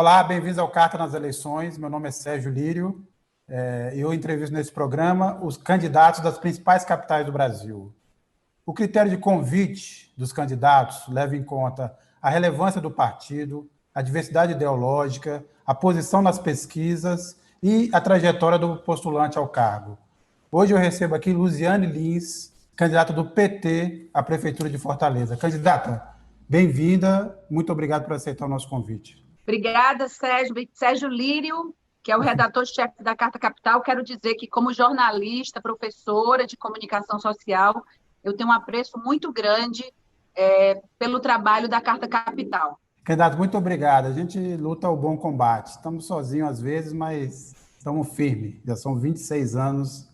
Olá, bem-vindos ao Carta nas Eleições. Meu nome é Sérgio Lírio e eu entrevisto nesse programa os candidatos das principais capitais do Brasil. O critério de convite dos candidatos leva em conta a relevância do partido, a diversidade ideológica, a posição nas pesquisas e a trajetória do postulante ao cargo. Hoje eu recebo aqui Luziane Lins, candidata do PT à Prefeitura de Fortaleza. Candidata, bem-vinda, muito obrigado por aceitar o nosso convite. Obrigada, Sérgio. Sérgio Lírio, que é o redator-chefe da Carta Capital. Quero dizer que, como jornalista, professora de comunicação social, eu tenho um apreço muito grande pelo trabalho da Carta Capital. Candidato, muito obrigado. A gente luta o bom combate. Estamos sozinhos às vezes, mas estamos firmes. Já são 26 anos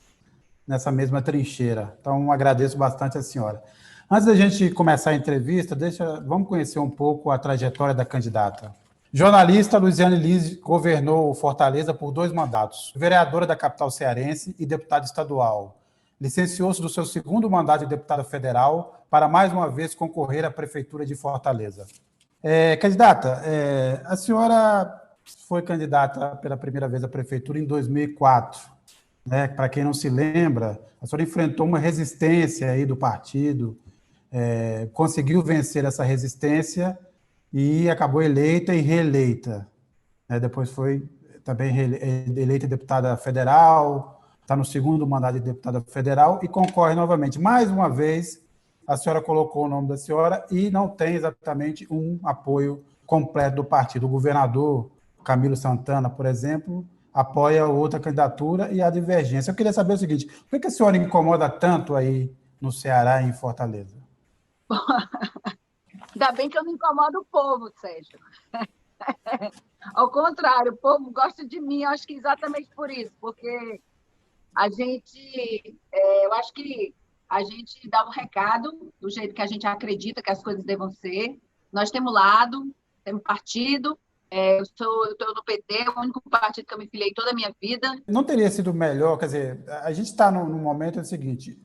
nessa mesma trincheira. Então, agradeço bastante a senhora. Antes da gente começar a entrevista, vamos conhecer um pouco a trajetória da candidata. Jornalista, Luziane Lins governou Fortaleza por 2 mandatos, vereadora da capital cearense e deputada estadual. Licenciou-se do seu 2º mandato de deputada federal para, mais uma vez, concorrer à Prefeitura de Fortaleza. Candidata, a senhora foi candidata pela primeira vez à Prefeitura em 2004. Né? Para quem não se lembra, a senhora enfrentou uma resistência aí do partido, conseguiu vencer essa resistência e acabou eleita e reeleita. Depois foi também eleita deputada federal, está no 2º mandato de deputada federal e concorre novamente. Mais uma vez, a senhora colocou o nome da senhora e não tem exatamente um apoio completo do partido. O governador Camilo Santana, por exemplo, apoia outra candidatura e a divergência. Eu queria saber o seguinte, por que a senhora incomoda tanto aí no Ceará e em Fortaleza? Ainda bem que eu não incomodo o povo, Sérgio. Ao contrário, o povo gosta de mim, acho que exatamente por isso, porque eu acho que a gente dá um recado do jeito que a gente acredita que as coisas devam ser. Nós temos lado, temos partido. Eu estou no PT, o único partido que eu me filiei toda a minha vida. Não teria sido melhor, quer dizer, a gente está no momento seguinte,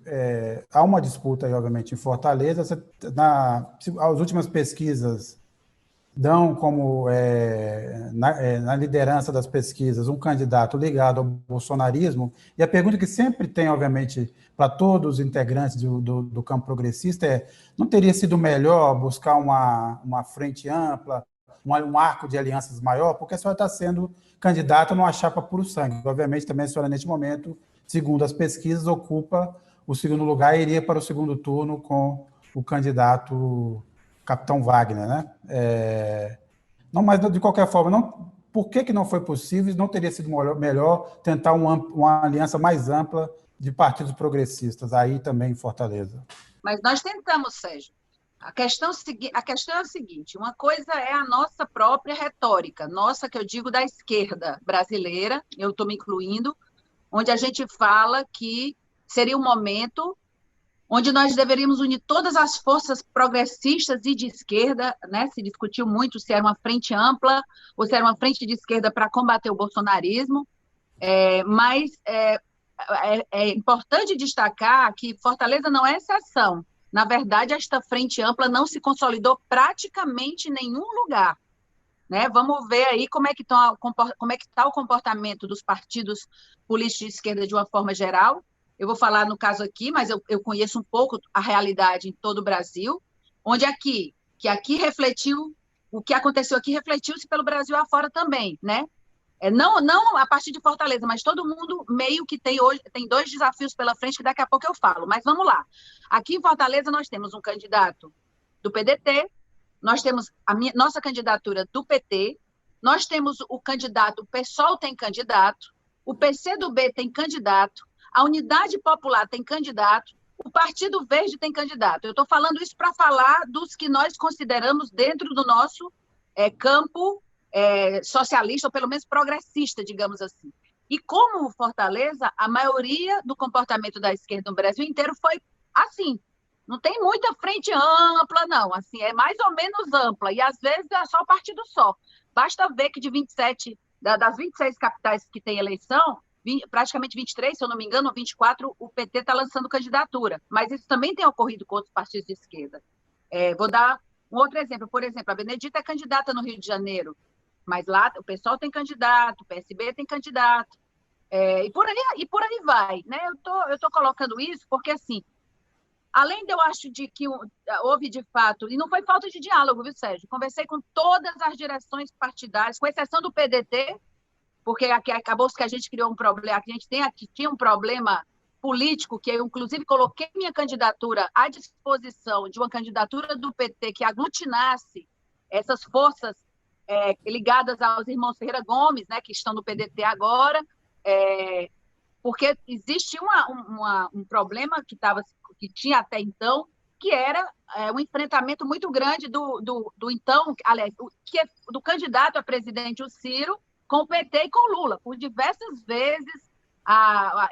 há uma disputa aí, obviamente, em Fortaleza, as últimas pesquisas dão como, na liderança das pesquisas, um candidato ligado ao bolsonarismo, e a pergunta que sempre tem, obviamente, para todos os integrantes do campo progressista não teria sido melhor buscar uma frente ampla, um arco de alianças maior, porque a senhora está sendo candidata numa chapa puro sangue. Obviamente, também a senhora, neste momento, segundo as pesquisas, ocupa o 2º lugar e iria para o 2º turno com o candidato Capitão Wagner, né? Não, mas, de qualquer forma, por que não foi possível? Não teria sido melhor tentar uma aliança mais ampla de partidos progressistas, aí também em Fortaleza? Mas nós tentamos, Sérgio. A questão é a seguinte, uma coisa é a nossa própria retórica, nossa, que eu digo da esquerda brasileira, eu estou me incluindo, onde a gente fala que seria um momento onde nós deveríamos unir todas as forças progressistas e de esquerda, né? Se discutiu muito se era uma frente ampla ou se era uma frente de esquerda para combater o bolsonarismo, mas é importante destacar que Fortaleza não é exceção. Na verdade, esta frente ampla não se consolidou praticamente em nenhum lugar. Né? Vamos ver aí como é que está o comportamento dos partidos políticos de esquerda de uma forma geral. Eu vou falar no caso aqui, mas eu conheço um pouco a realidade em todo o Brasil, onde aqui refletiu, o que aconteceu aqui refletiu-se pelo Brasil afora também, né? Não a partir de Fortaleza, mas todo mundo meio que tem 2 desafios pela frente, que daqui a pouco eu falo. Mas vamos lá. Aqui em Fortaleza nós temos um candidato do PDT, nós temos nossa candidatura do PT, nós temos o candidato, o PSOL tem candidato, o PCdoB tem candidato, a Unidade Popular tem candidato, o Partido Verde tem candidato. Eu estou falando isso para falar dos que nós consideramos dentro do nosso campo socialista, ou pelo menos progressista, digamos assim. E como Fortaleza, a maioria do comportamento da esquerda no Brasil inteiro foi assim. Não tem muita frente ampla, não. Assim, é mais ou menos ampla. E, às vezes, é só partido só. Basta ver que das 26 capitais que tem eleição, praticamente 23, se eu não me engano, 24, o PT está lançando candidatura. Mas isso também tem ocorrido com outros partidos de esquerda. Vou dar um outro exemplo. Por exemplo, a Benedita é candidata no Rio de Janeiro. Mas lá o pessoal tem candidato, o PSB tem candidato, e por aí vai, né? Eu tô colocando isso porque, assim, além de eu acho de que houve de fato, e não foi falta de diálogo, viu, Sérgio? Conversei com todas as direções partidárias, com exceção do PDT, porque acabou que a gente criou um problema, a gente tinha um problema político, que eu, inclusive, coloquei minha candidatura à disposição de uma candidatura do PT que aglutinasse essas forças ligadas aos irmãos Ferreira Gomes, né, que estão no PDT agora, porque existe um problema que tinha até então, que era um enfrentamento muito grande do então, aliás, do candidato a presidente, o Ciro, com o PT e com o Lula. Por diversas vezes, a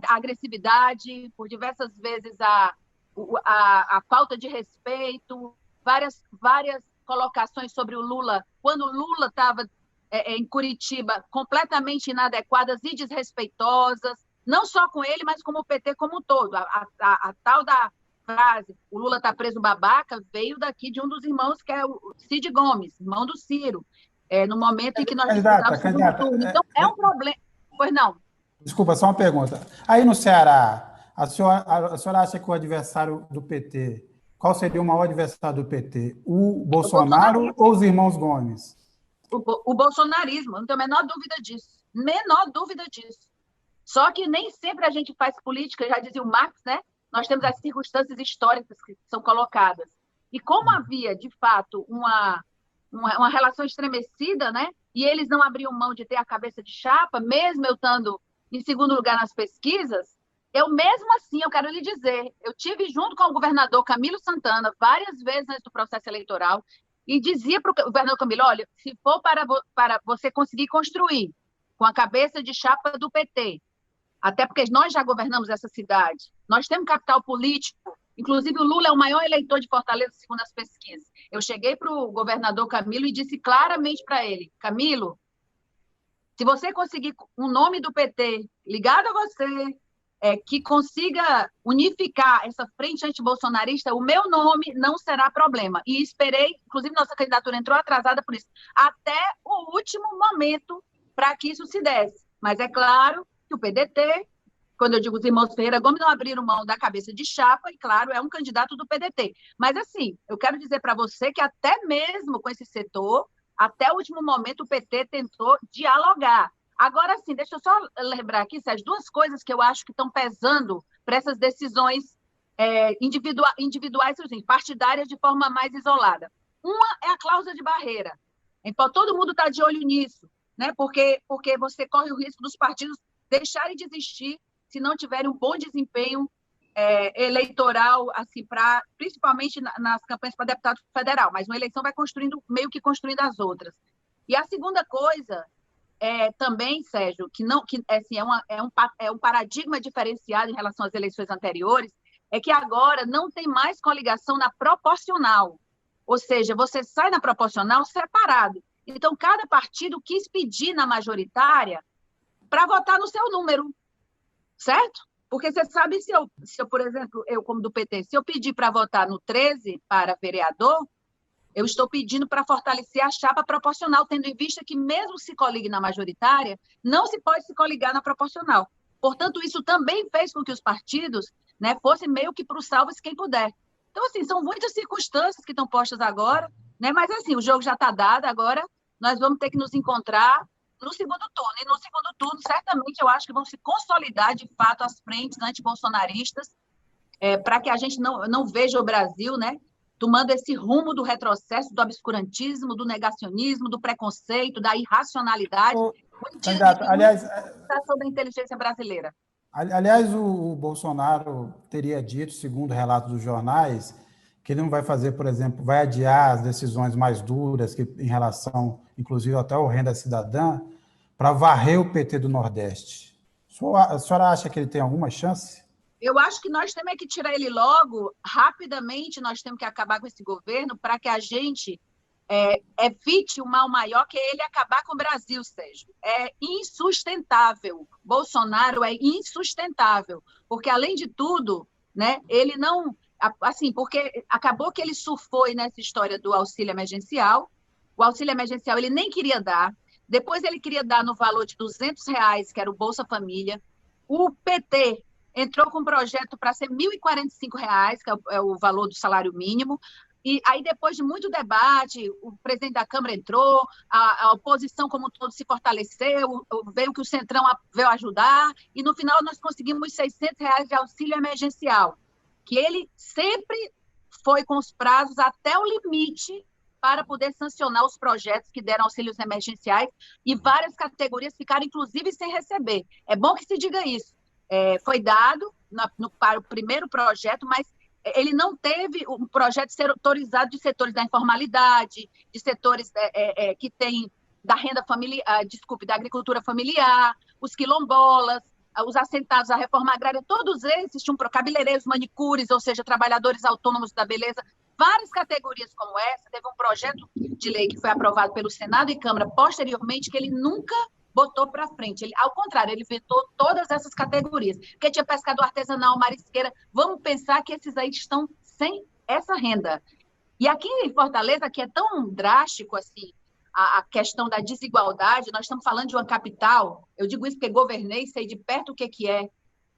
agressividade, por diversas vezes a falta de respeito, várias colocações sobre o Lula, quando o Lula estava em Curitiba, completamente inadequadas e desrespeitosas, não só com ele, mas com o PT como um todo. A tal da frase, o Lula está preso babaca, veio daqui de um dos irmãos, que é o Cid Gomes, irmão do Ciro, no momento em que nós disputávamos o segundo turno. Então, é um problema. Pois não. Desculpa, só uma pergunta. Aí no Ceará, a senhora acha que o adversário do PT, qual seria o maior adversário do PT? O Bolsonaro ou os irmãos Gomes? O bolsonarismo, não tenho a menor dúvida disso. Menor dúvida disso. Só que nem sempre a gente faz política, já dizia o Marx, né? Nós temos as circunstâncias históricas que são colocadas. E como havia, de fato, uma relação estremecida, né? E eles não abriam mão de ter a cabeça de chapa, mesmo eu estando em segundo lugar nas pesquisas, eu mesmo assim, eu quero lhe dizer, eu tive junto com o governador Camilo Santana várias vezes antes do processo eleitoral e dizia para o governador Camilo, olha, se for para você conseguir construir com a cabeça de chapa do PT, até porque nós já governamos essa cidade, nós temos capital político, inclusive o Lula é o maior eleitor de Fortaleza, segundo as pesquisas. Eu cheguei para o governador Camilo e disse claramente para ele, Camilo, se você conseguir um nome do PT ligado a você, que consiga unificar essa frente antibolsonarista, o meu nome não será problema. E esperei, inclusive nossa candidatura entrou atrasada por isso, até o último momento para que isso se desse. Mas é claro que o PDT, quando eu digo os irmãos Ferreira Gomes, não abriram mão da cabeça de chapa, e claro, é um candidato do PDT. Mas assim, eu quero dizer para você que até mesmo com esse setor, até o último momento o PT tentou dialogar. Agora sim, deixa eu só lembrar aqui, Sérgio, duas coisas que eu acho que estão pesando para essas decisões individuais, assim, partidárias de forma mais isolada. Uma é a cláusula de barreira. Então, todo mundo está de olho nisso, né? Porque você corre o risco dos partidos deixarem de existir se não tiverem um bom desempenho eleitoral, assim, principalmente nas campanhas para deputado federal, mas uma eleição vai meio que construindo as outras. E a segunda coisa também, Sérgio, que assim, é um paradigma diferenciado em relação às eleições anteriores, é que agora não tem mais coligação na proporcional. Ou seja, você sai na proporcional separado. Então, cada partido quis pedir na majoritária para votar no seu número, certo? Porque você sabe, se eu, por exemplo, eu como do PT, se eu pedir para votar no 13 para vereador, eu estou pedindo para fortalecer a chapa proporcional, tendo em vista que, mesmo se coligue na majoritária, não se pode se coligar na proporcional. Portanto, isso também fez com que os partidos, né, fossem meio que para o salve-se quem puder. Então, assim, são muitas circunstâncias que estão postas agora, né, mas, assim, o jogo já está dado, agora nós vamos ter que nos encontrar no segundo turno. E no segundo turno, certamente, eu acho que vão se consolidar, de fato, as frentes antibolsonaristas, para que a gente não veja o Brasil, né, tomando esse rumo do retrocesso, do obscurantismo, do negacionismo, do preconceito, da irracionalidade, aliás, da inteligência brasileira. Aliás, o Bolsonaro teria dito, segundo relatos dos jornais, que ele não vai fazer, por exemplo, vai adiar as decisões mais duras em relação, inclusive, até ao renda cidadã, para varrer o PT do Nordeste. A senhora acha que ele tem alguma chance? Eu acho que nós temos que tirar ele logo, rapidamente, nós temos que acabar com esse governo para que a gente evite o mal maior, que é ele acabar com o Brasil, Sérgio. É insustentável. Bolsonaro é insustentável, porque, além de tudo, né, ele não... Assim, porque acabou que ele surfou nessa história do auxílio emergencial, O auxílio emergencial ele nem queria dar, depois ele queria dar no valor de R$ 200, que era o Bolsa Família. O PT entrou com um projeto para ser R$ 1.045, que é o valor do salário mínimo. E aí, depois de muito debate, o presidente da Câmara entrou, a oposição como um todo se fortaleceu, veio que o Centrão veio ajudar, e no final nós conseguimos R$ 600 de auxílio emergencial, que ele sempre foi com os prazos até o limite para poder sancionar os projetos que deram auxílios emergenciais, e várias categorias ficaram, inclusive, sem receber. É bom que se diga isso. Foi dado para o primeiro projeto, mas ele não teve um projeto setorizado de setores da informalidade, de setores que têm da renda familiar, da agricultura familiar, os quilombolas, os assentados à reforma agrária, todos esses tinham cabeleireiros, manicures, ou seja, trabalhadores autônomos da beleza, várias categorias como essa. Teve um projeto de lei que foi aprovado pelo Senado e Câmara posteriormente, que ele nunca botou para frente. Ao contrário, ele vetou todas essas categorias. Porque tinha pescador artesanal, marisqueira. Vamos pensar que esses aí estão sem essa renda. E aqui em Fortaleza, que é tão drástico assim, a questão da desigualdade, nós estamos falando de uma capital, eu digo isso porque governei, sei de perto o que é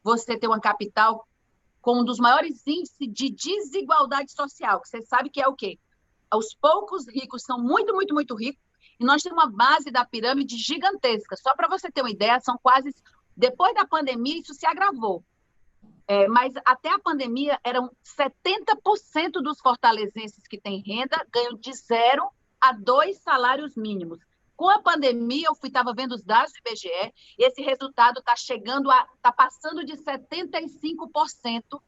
você ter uma capital com um dos maiores índices de desigualdade social, que você sabe que é o quê? Os poucos ricos são muito, muito, muito ricos, e nós temos uma base da pirâmide gigantesca. Só para você ter uma ideia, são quase... Depois da pandemia, isso se agravou. Mas até a pandemia, eram 70% dos fortalezenses que têm renda ganham de 0 a 2 salários mínimos. Com a pandemia, eu estava vendo os dados do IBGE, esse resultado está passando de 75%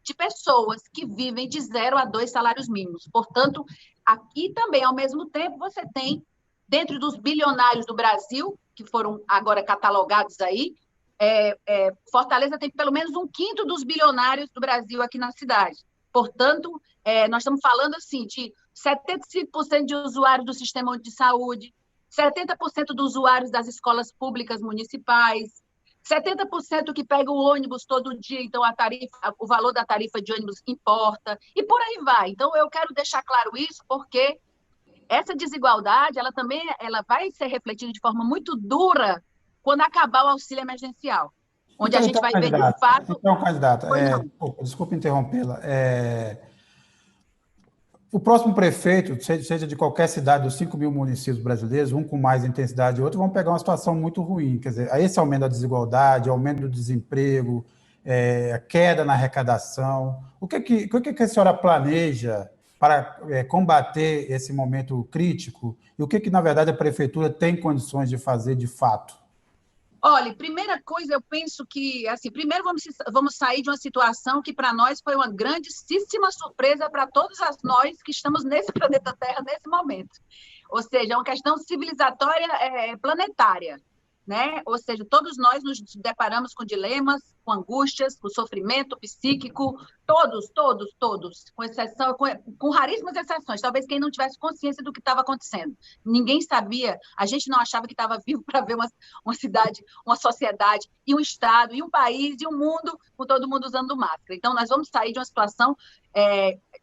de pessoas que vivem de 0 a 2 salários mínimos. Portanto, aqui também, ao mesmo tempo, você tem, dentro dos bilionários do Brasil, que foram agora catalogados aí, Fortaleza tem pelo menos 1/5 dos bilionários do Brasil aqui na cidade. Portanto, nós estamos falando assim, de 75% de usuários do sistema de saúde, 70% dos usuários das escolas públicas municipais, 70% que pega o ônibus todo dia, então o valor da tarifa de ônibus importa, e por aí vai. Então, eu quero deixar claro isso, porque essa desigualdade, ela vai ser refletida de forma muito dura quando acabar o auxílio emergencial, onde a gente vai ver, de fato... Então, candidato, desculpe interrompê-la. O próximo prefeito, seja de qualquer cidade dos 5 mil municípios brasileiros, um com mais intensidade e outro, vão pegar uma situação muito ruim. Quer dizer, esse aumento da desigualdade, aumento do desemprego, a queda na arrecadação. O que a senhora planeja para combater esse momento crítico? E o que, na verdade, a prefeitura tem condições de fazer de fato? Olha, primeira coisa, eu penso que, assim, primeiro vamos sair de uma situação que para nós foi uma grandíssima surpresa para todos nós que estamos nesse planeta Terra nesse momento. Ou seja, é uma questão civilizatória planetária, né? Ou seja, todos nós nos deparamos com dilemas, com angústias, com sofrimento psíquico, todos, com exceção, com raríssimas exceções, talvez quem não tivesse consciência do que estava acontecendo. Ninguém sabia, a gente não achava que estava vivo para ver uma cidade, uma sociedade, e um Estado, e um país, e um mundo, com todo mundo usando máscara. Então, nós vamos sair de uma situação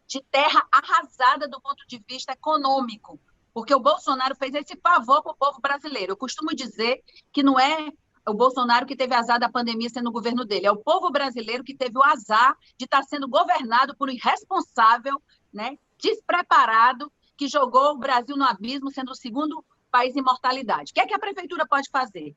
de terra arrasada do ponto de vista econômico, porque o Bolsonaro fez esse favor para o povo brasileiro. Eu costumo dizer que não é o Bolsonaro que teve azar da pandemia sendo o governo dele, é o povo brasileiro que teve o azar de estar sendo governado por um irresponsável, né, despreparado, que jogou o Brasil no abismo, sendo o segundo país em mortalidade. O que é que a prefeitura pode fazer?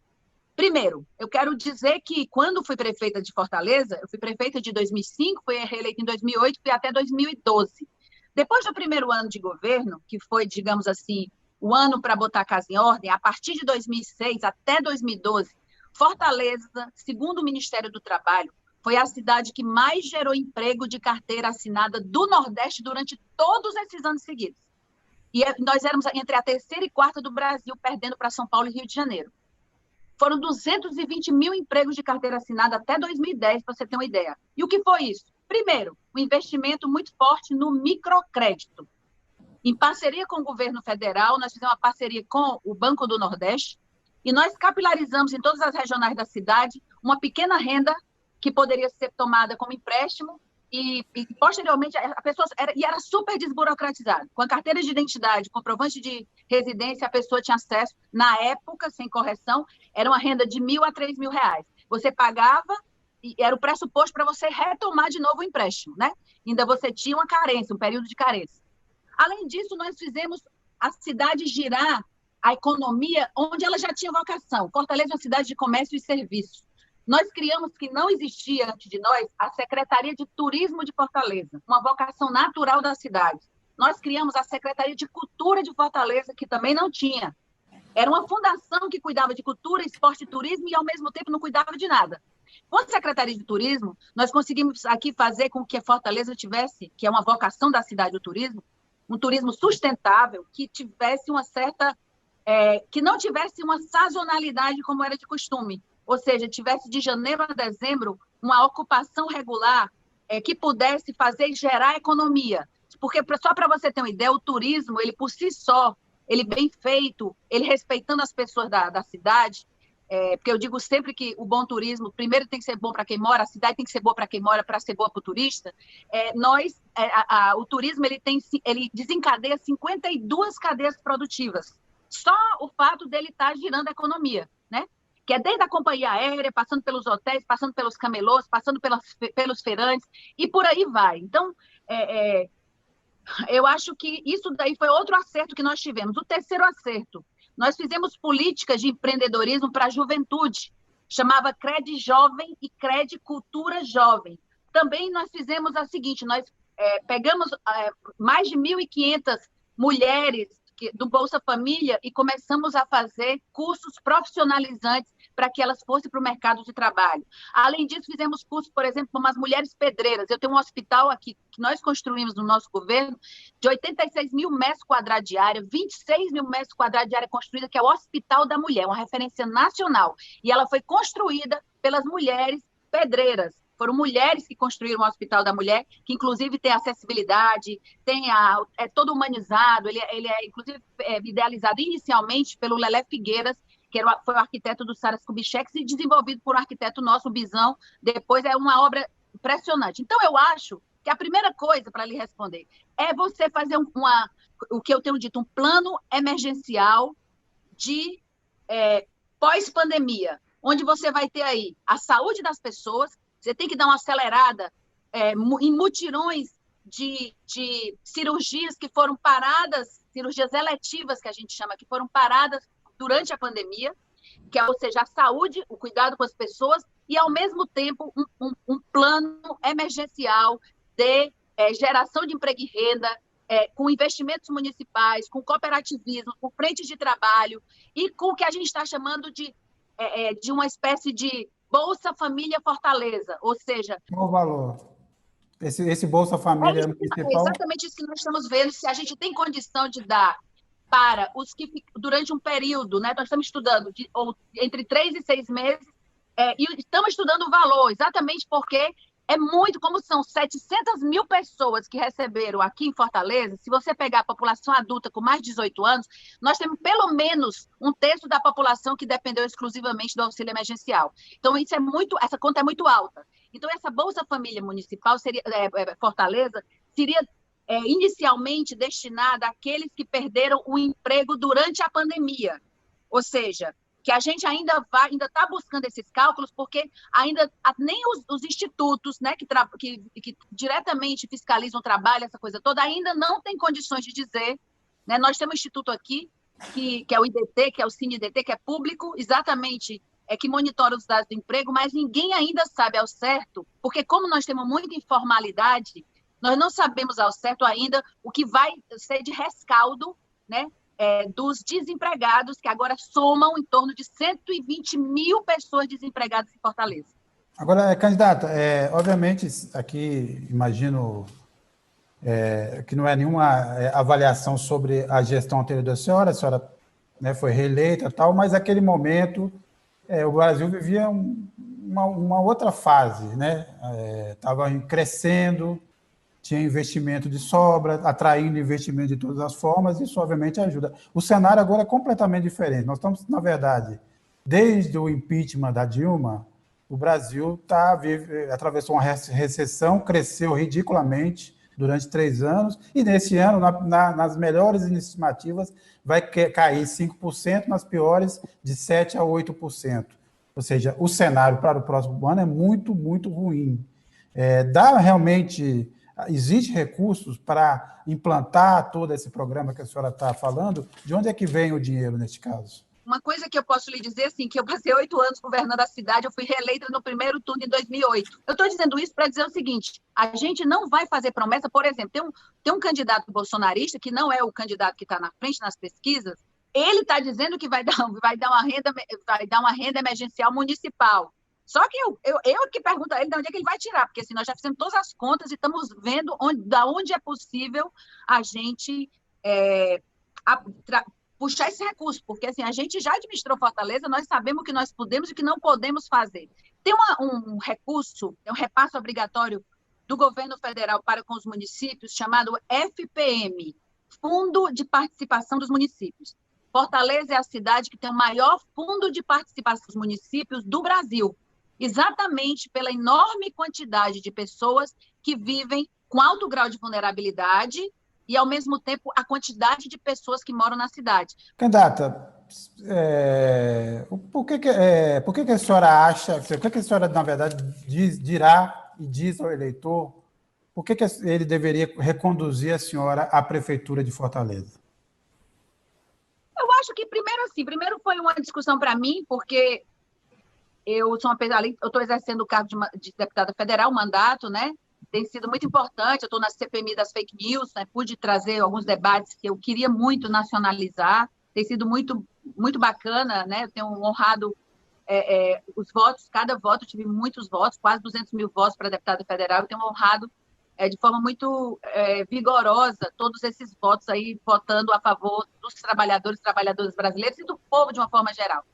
Primeiro, eu quero dizer que quando fui prefeita de Fortaleza, eu fui prefeita de 2005, fui reeleita em 2008, fui até 2012. Depois do primeiro ano de governo, que foi, digamos assim, o ano para botar a casa em ordem, a partir de 2006 até 2012, Fortaleza, segundo o Ministério do Trabalho, foi a cidade que mais gerou emprego de carteira assinada do Nordeste durante todos esses anos seguidos. E nós éramos entre a terceira e quarta do Brasil, perdendo para São Paulo e Rio de Janeiro. Foram 220 mil empregos de carteira assinada até 2010, para você ter uma ideia. E o que foi isso? Primeiro, um investimento muito forte no microcrédito. Em parceria com o governo federal, nós fizemos uma parceria com o Banco do Nordeste e nós capilarizamos em todas as regionais da cidade uma pequena renda que poderia ser tomada como empréstimo posteriormente, a pessoa era super desburocratizado. Com a carteira de identidade, comprovante de residência, a pessoa tinha acesso, na época, sem correção, era uma renda de R$ 1.000 a R$ 3.000. Você pagava e era o pressuposto para você retomar de novo o empréstimo, né? Ainda você tinha uma carência, um período de carência. Além disso, nós fizemos a cidade girar a economia onde ela já tinha vocação. Fortaleza é uma cidade de comércio e serviço. Nós criamos, que não existia antes de nós, a Secretaria de Turismo de Fortaleza, uma vocação natural da cidade. Nós criamos a Secretaria de Cultura de Fortaleza, que também não tinha. Era uma fundação que cuidava de cultura, esporte e turismo e, ao mesmo tempo, não cuidava de nada. Com a Secretaria de Turismo, nós conseguimos aqui fazer com que a Fortaleza tivesse, que é uma vocação da cidade do turismo, um turismo sustentável, que tivesse uma certa... que não tivesse uma sazonalidade como era de costume, ou seja, tivesse de janeiro a dezembro uma ocupação regular que pudesse fazer e gerar economia. Porque, só para você ter uma ideia, o turismo, ele por si só, ele bem feito, ele respeitando as pessoas da cidade, porque eu digo sempre que o bom turismo, primeiro tem que ser bom para quem mora, a cidade tem que ser boa para quem mora, para ser boa para o turista. O turismo ele desencadeia 52 cadeias produtivas. Só o fato dele estar girando a economia, né? Que é desde a companhia aérea, passando pelos hotéis, passando pelos camelôs, passando pelos feirantes, e por aí vai. Então, eu acho que isso daí foi outro acerto que nós tivemos. O terceiro acerto, nós fizemos políticas de empreendedorismo para a juventude, chamava Cred Jovem e Cred Cultura Jovem. Também nós fizemos a seguinte, nós pegamos mais de 1.500 mulheres do Bolsa Família e começamos a fazer cursos profissionalizantes para que elas fossem para o mercado de trabalho. Além disso, fizemos cursos, por exemplo, para umas mulheres pedreiras. Eu tenho um hospital aqui que nós construímos no nosso governo de 86 mil metros quadrados de área, 26 mil metros quadrados de área construída, que é o Hospital da Mulher, uma referência nacional. E ela foi construída pelas mulheres pedreiras. Foram mulheres que construíram o Hospital da Mulher, que inclusive tem acessibilidade, é todo humanizado, ele é inclusive idealizado inicialmente pelo Lelé Figueiras, que foi o arquiteto do Saras Kubitschek, e desenvolvido por um arquiteto nosso, o Bizão. Depois é uma obra impressionante. Então, eu acho que a primeira coisa para lhe responder é você fazer o que eu tenho dito, um plano emergencial de pós-pandemia, onde você vai ter aí a saúde das pessoas. Você tem que dar uma acelerada em mutirões de cirurgias que foram paradas, cirurgias eletivas, que a gente chama, que foram paradas durante a pandemia, ou seja, a saúde, o cuidado com as pessoas, e, ao mesmo tempo, um plano emergencial de geração de emprego e renda, com investimentos municipais, com cooperativismo, com frentes de trabalho, e com o que a gente está chamando de uma espécie de Bolsa Família Fortaleza, ou seja... Qual o valor? Esse Bolsa Família municipal... É exatamente isso que nós estamos vendo, se a gente tem condição de dar para os que, durante um período, né, nós estamos estudando entre 3 e 6 meses, e estamos estudando o valor, exatamente porque é muito, como são 700 mil pessoas que receberam aqui em Fortaleza. Se você pegar a população adulta com mais de 18 anos, nós temos pelo menos um terço da população que dependeu exclusivamente do auxílio emergencial. Então, essa conta é muito alta. Então, essa Bolsa Família Municipal, Fortaleza, seria inicialmente destinada àqueles que perderam o emprego durante a pandemia. Ou seja, que a gente ainda está buscando esses cálculos, porque ainda nem os institutos, né, que diretamente fiscalizam o trabalho, essa coisa toda, ainda não tem condições de dizer, né? Nós temos um instituto aqui, que é o IDT, que é o CineIDT, que é público, exatamente, que monitora os dados do emprego, mas ninguém ainda sabe ao certo, porque como nós temos muita informalidade, nós não sabemos ao certo ainda o que vai ser de rescaldo, né, dos desempregados, que agora somam em torno de 120 mil pessoas desempregadas em Fortaleza. Agora, candidata, obviamente, aqui imagino que não é nenhuma avaliação sobre a gestão anterior da senhora, a senhora, né, foi reeleita e tal, mas naquele momento o Brasil vivia uma outra fase, né? Estava crescendo, tinha investimento de sobra, atraindo investimento de todas as formas, isso obviamente ajuda. O cenário agora é completamente diferente. Nós estamos, na verdade, desde o impeachment da Dilma, o Brasil atravessou uma recessão, cresceu ridiculamente durante 3 anos, e nesse ano, nas melhores estimativas, vai cair 5%, nas piores, de 7% a 8%. Ou seja, o cenário para o próximo ano é muito, muito ruim. Existe recursos para implantar todo esse programa que a senhora está falando? De onde é que vem o dinheiro neste caso? Uma coisa que eu posso lhe dizer, assim, que eu passei 8 anos governando a cidade, eu fui reeleita no primeiro turno em 2008. Eu estou dizendo isso para dizer o seguinte, a gente não vai fazer promessa, por exemplo, tem um candidato bolsonarista, que não é o candidato que está na frente nas pesquisas, ele está dizendo que vai dar uma renda emergencial municipal. Só que eu que pergunto a ele de onde é que ele vai tirar, porque assim, nós já fizemos todas as contas e estamos vendo da onde é possível a gente puxar esse recurso, porque assim, a gente já administrou Fortaleza, nós sabemos o que nós podemos e o que não podemos fazer. Tem um recurso, um repasse obrigatório do governo federal para com os municípios, chamado FPM, Fundo de Participação dos Municípios. Fortaleza é a cidade que tem o maior fundo de participação dos municípios do Brasil, exatamente pela enorme quantidade de pessoas que vivem com alto grau de vulnerabilidade e, ao mesmo tempo, a quantidade de pessoas que moram na cidade. Candidata, por que a senhora acha, por que a senhora, na verdade, dirá e diz ao eleitor por que ele deveria reconduzir a senhora à Prefeitura de Fortaleza? Eu acho que, primeiro foi uma discussão para mim, porque eu estou exercendo o cargo de deputada federal, mandato, né? Tem sido muito importante, eu estou na CPMI das fake news, né? Pude trazer alguns debates que eu queria muito nacionalizar, tem sido muito, muito bacana, né? Eu tenho honrado os votos, cada voto, eu tive muitos votos, quase 200 mil votos para deputada federal, eu tenho honrado de forma muito vigorosa todos esses votos aí, votando a favor dos trabalhadores brasileiros e do povo de uma forma geral.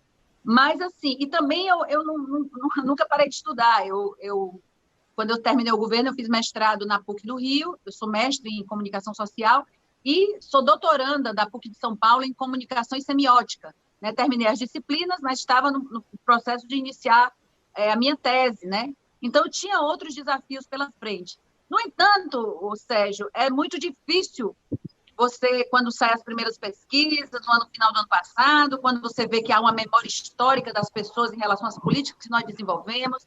Mas, assim, e também eu nunca parei de estudar, quando eu terminei o governo, eu fiz mestrado na PUC do Rio, eu sou mestre em comunicação social e sou doutoranda da PUC de São Paulo em comunicação e semiótica. Né? Terminei as disciplinas, mas estava no processo de iniciar a minha tese, né? Então, eu tinha outros desafios pela frente. No entanto, Sérgio, é muito difícil você, quando sai as primeiras pesquisas, no final do ano passado, quando você vê que há uma memória histórica das pessoas em relação às políticas que nós desenvolvemos,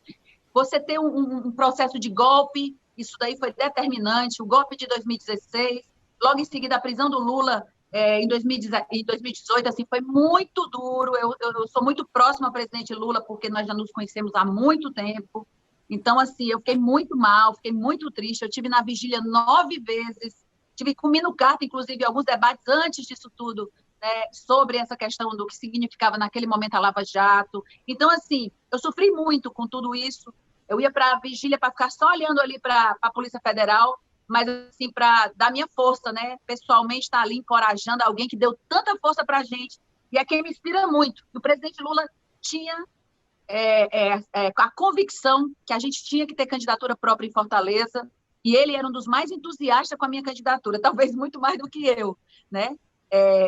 você tem um processo de golpe, isso daí foi determinante, o golpe de 2016, logo em seguida a prisão do Lula em 2018, assim, foi muito duro, eu sou muito próxima ao presidente Lula, porque nós já nos conhecemos há muito tempo, então, assim, eu fiquei muito mal, fiquei muito triste, eu tive na vigília 9 vezes, tive comindo carta, inclusive, alguns debates antes disso tudo, né, sobre essa questão do que significava naquele momento a Lava Jato. Então, assim, eu sofri muito com tudo isso. Eu ia para a vigília para ficar só olhando ali para a Polícia Federal, mas, assim, para dar minha força, né, pessoalmente, estar ali encorajando alguém que deu tanta força para a gente, e é quem me inspira muito. O presidente Lula tinha a convicção que a gente tinha que ter candidatura própria em Fortaleza, e ele era um dos mais entusiastas com a minha candidatura, talvez muito mais do que eu, né?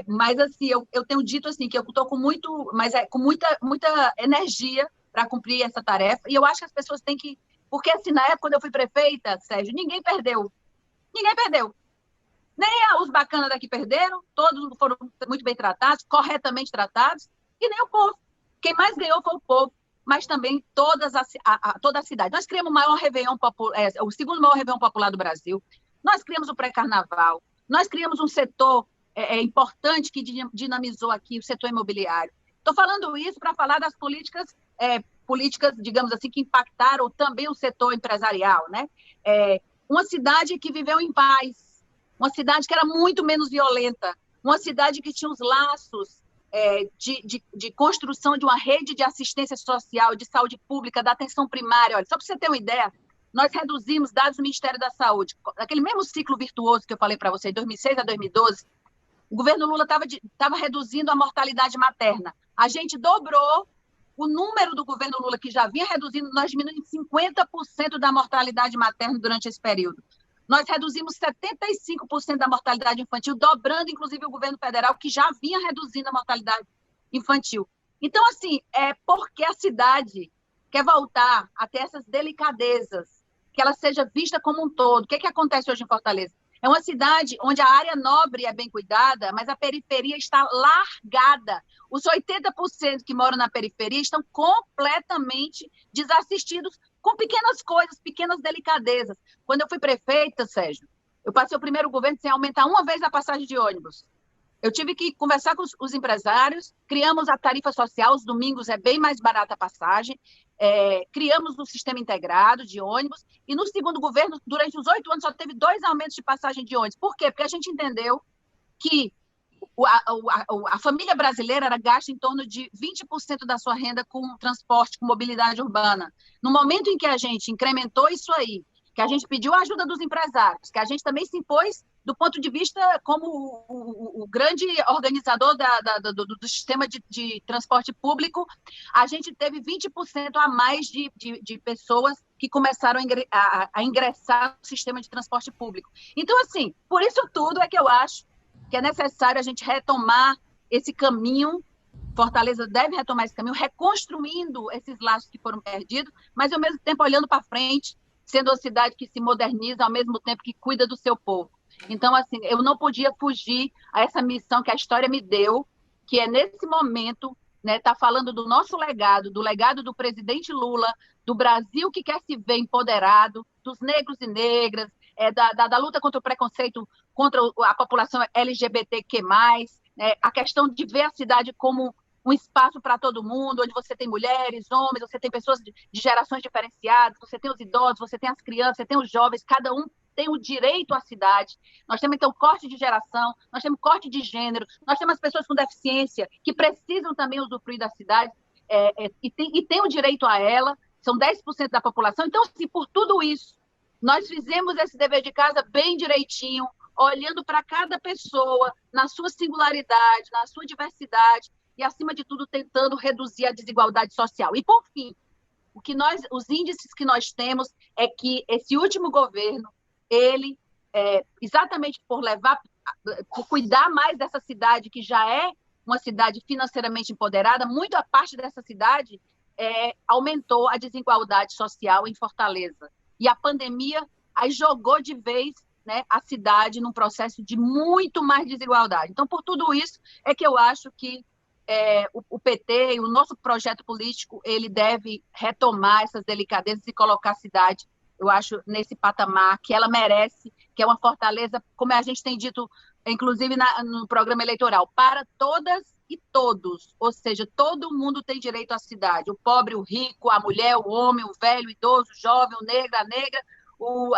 Mas, assim, eu tenho dito assim, que eu estou com muita energia para cumprir essa tarefa, e eu acho que as pessoas têm que... Porque, assim, na época, quando eu fui prefeita, Sérgio, ninguém perdeu. Ninguém perdeu. Nem os bacanas daqui perderam, todos foram muito bem tratados, corretamente tratados, e nem o povo. Quem mais ganhou foi o povo, mas também toda a cidade. Nós criamos o maior Réveillon o segundo maior Réveillon popular do Brasil, nós criamos o pré-carnaval, nós criamos um setor importante que dinamizou aqui o setor imobiliário. Estou falando isso para falar das políticas, digamos assim, que impactaram também o setor empresarial, né? Uma cidade que viveu em paz, uma cidade que era muito menos violenta, uma cidade que tinha os laços de construção de uma rede de assistência social, de saúde pública, da atenção primária. Olha, só para você ter uma ideia, nós reduzimos dados do Ministério da Saúde. Aquele mesmo ciclo virtuoso que eu falei para você, de 2006 a 2012, o governo Lula estava reduzindo a mortalidade materna. A gente dobrou o número do governo Lula, que já vinha reduzindo, nós diminuímos 50% da mortalidade materna durante esse período. Nós reduzimos 75% da mortalidade infantil, dobrando, inclusive, o governo federal, que já vinha reduzindo a mortalidade infantil. Então, assim, porque a cidade quer voltar a ter essas delicadezas, que ela seja vista como um todo. O que acontece hoje em Fortaleza? É uma cidade onde a área nobre é bem cuidada, mas a periferia está largada. Os 80% que moram na periferia estão completamente desassistidos com pequenas coisas, pequenas delicadezas. Quando eu fui prefeita, Sérgio, eu passei o primeiro governo sem aumentar uma vez a passagem de ônibus. Eu tive que conversar com os empresários, criamos a tarifa social, os domingos é bem mais barata a passagem, criamos um sistema integrado de ônibus, e no segundo governo, durante os 8 anos, só teve 2 aumentos de passagem de ônibus. Por quê? Porque a gente entendeu que a família brasileira era gasta em torno de 20% da sua renda com transporte, com mobilidade urbana. No momento em que a gente incrementou isso aí, que a gente pediu a ajuda dos empresários, que a gente também se impôs do ponto de vista como o grande organizador do sistema de transporte público, a gente teve 20% a mais de pessoas que começaram a ingressar no sistema de transporte público. Então, assim, por isso tudo é que eu acho que é necessário a gente retomar esse caminho. Fortaleza deve retomar esse caminho, reconstruindo esses laços que foram perdidos, mas, ao mesmo tempo, olhando para frente, sendo uma cidade que se moderniza, ao mesmo tempo que cuida do seu povo. Então, assim, eu não podia fugir a essa missão que a história me deu, que é, nesse momento, tá falando do nosso legado, do legado do presidente Lula, do Brasil que quer se ver empoderado, dos negros e negras, da luta contra o preconceito contra a população LGBTQ+, a questão de ver a cidade como um espaço para todo mundo, onde você tem mulheres, homens, você tem pessoas de gerações diferenciadas, você tem os idosos, você tem as crianças, você tem os jovens, cada um tem o direito à cidade. Nós temos, então, corte de geração, nós temos corte de gênero, nós temos as pessoas com deficiência que precisam também usufruir da cidade e tem o direito a ela, são 10% da população. Então, assim, por tudo isso, nós fizemos esse dever de casa bem direitinho, olhando para cada pessoa, na sua singularidade, na sua diversidade, e, acima de tudo, tentando reduzir a desigualdade social. E, por fim, os índices que nós temos é que esse último governo, ele, exatamente por cuidar mais dessa cidade, que já é uma cidade financeiramente empoderada, muito a parte dessa cidade aumentou a desigualdade social em Fortaleza. E a pandemia aí jogou de vez, a cidade num processo de muito mais desigualdade. Então, por tudo isso, é que eu acho que o PT e o nosso projeto político, ele deve retomar essas delicadezas e colocar a cidade, eu acho, nesse patamar que ela merece, que é uma Fortaleza, como a gente tem dito, inclusive no programa eleitoral, para todas e todos, ou seja, todo mundo tem direito à cidade, o pobre, o rico, a mulher, o homem, o velho, o idoso, o jovem, o negro, a negra,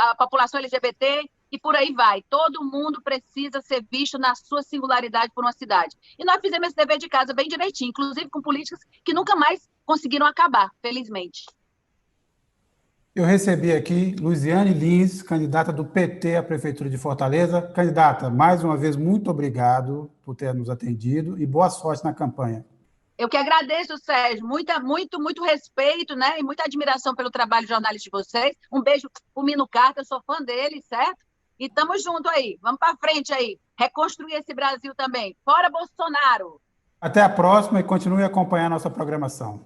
a população LGBT, e por aí vai. Todo mundo precisa ser visto na sua singularidade por uma cidade. E nós fizemos esse dever de casa bem direitinho, inclusive com políticas que nunca mais conseguiram acabar, felizmente. Eu recebi aqui Luziane Lins, candidata do PT à Prefeitura de Fortaleza. Candidata, mais uma vez, muito obrigado por ter nos atendido e boa sorte na campanha. Eu que agradeço, Sérgio. Muito respeito, e muita admiração pelo trabalho jornalístico de vocês. Um beijo pro Mino Carter, eu sou fã dele, certo? E estamos juntos aí. Vamos para frente aí. Reconstruir esse Brasil também. Fora Bolsonaro! Até a próxima e continue acompanhando a nossa programação.